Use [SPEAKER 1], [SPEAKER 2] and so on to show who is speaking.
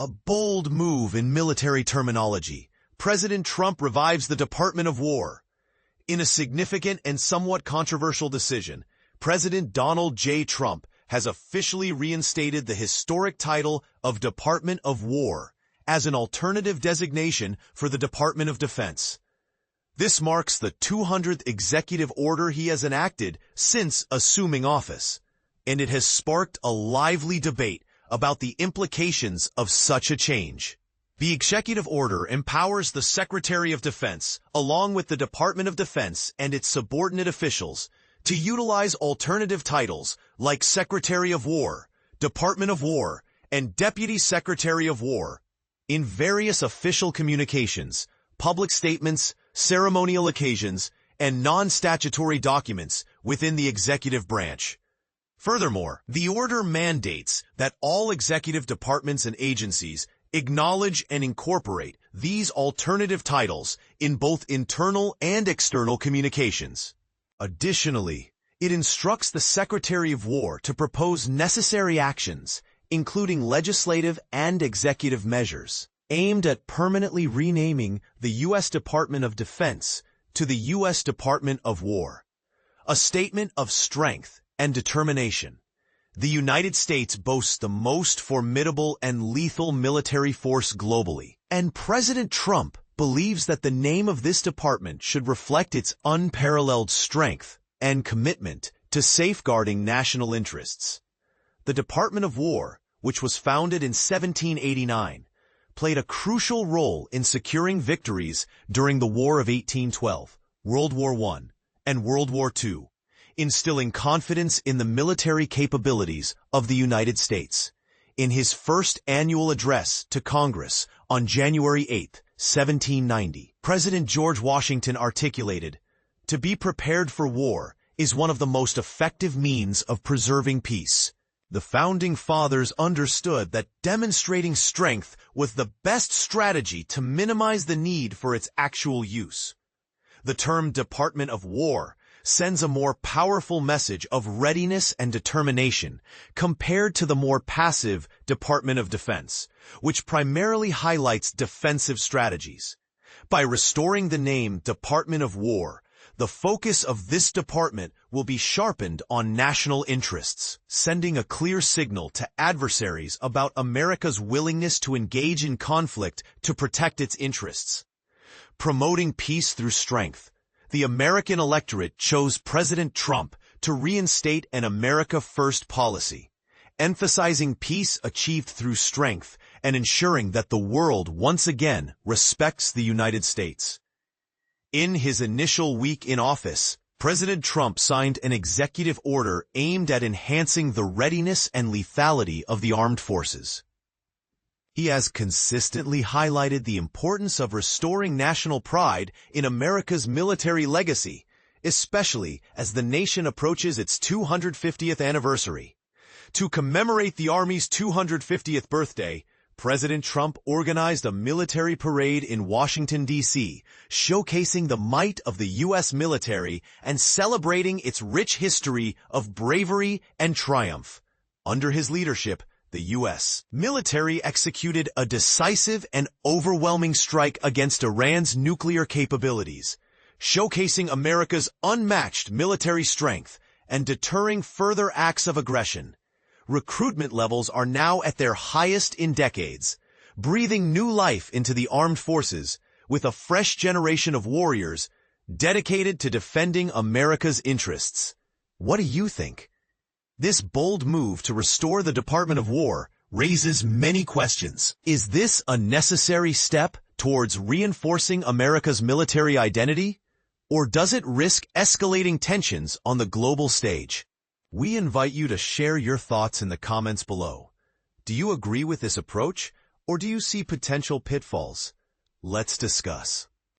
[SPEAKER 1] A bold move in military terminology. President Trump revives the Department of War. In a significant and somewhat controversial decision, President Donald J. Trump has officially reinstated the historic title of Department of War as an alternative designation for the Department of Defense. This marks the 200th executive order he has enacted since assuming office, and it has sparked a lively debate about the implications of such a change. The executive order empowers the Secretary of Defense, along with the Department of Defense and its subordinate officials, to utilize alternative titles like Secretary of War, Department of War, and Deputy Secretary of War in various official communications, public statements, ceremonial occasions, and non-statutory documents within the executive branch. Furthermore, the order mandates that all executive departments and agencies acknowledge and incorporate these alternative titles in both internal and external communications. Additionally, it instructs the Secretary of War to propose necessary actions, including legislative and executive measures, aimed at permanently renaming the U.S. Department of Defense to the U.S. Department of War. A statement of strength and determination. The United States boasts the most formidable and lethal military force globally, and President Trump believes that the name of this department should reflect its unparalleled strength and commitment to safeguarding national interests. The Department of War, which was founded in 1789, played a crucial role in securing victories during the War of 1812, World War I, and World War II, instilling confidence in the military capabilities of the United States. In his first annual address to Congress on January 8, 1790, President George Washington articulated, "To be prepared for war is one of the most effective means of preserving peace." The Founding Fathers understood that demonstrating strength was the best strategy to minimize the need for its actual use. The term Department of War sends a more powerful message of readiness and determination compared to the more passive Department of Defense, which primarily highlights defensive strategies. By restoring the name Department of War, the focus of this department will be sharpened on national interests, sending a clear signal to adversaries about America's willingness to engage in conflict to protect its interests. Promoting peace through strength. The American electorate chose President Trump to reinstate an America First policy, emphasizing peace achieved through strength and ensuring that the world once again respects the United States. In his initial week in office, President Trump signed an executive order aimed at enhancing the readiness and lethality of the armed forces. He has consistently highlighted the importance of restoring national pride in America's military legacy, especially as the nation approaches its 250th anniversary. To commemorate the Army's 250th birthday, President Trump organized a military parade in Washington, D.C., showcasing the might of the U.S. military and celebrating its rich history of bravery and triumph. Under his leadership, the U.S. military executed a decisive and overwhelming strike against Iran's nuclear capabilities, showcasing America's unmatched military strength and deterring further acts of aggression. Recruitment levels are now at their highest in decades, breathing new life into the armed forces with a fresh generation of warriors dedicated to defending America's interests. What do you think? This bold move to restore the Department of War raises many questions. Is this a necessary step towards reinforcing America's military identity? Or does it risk escalating tensions on the global stage? We invite you to share your thoughts in the comments below. Do you agree with this approach, or do you see potential pitfalls? Let's discuss.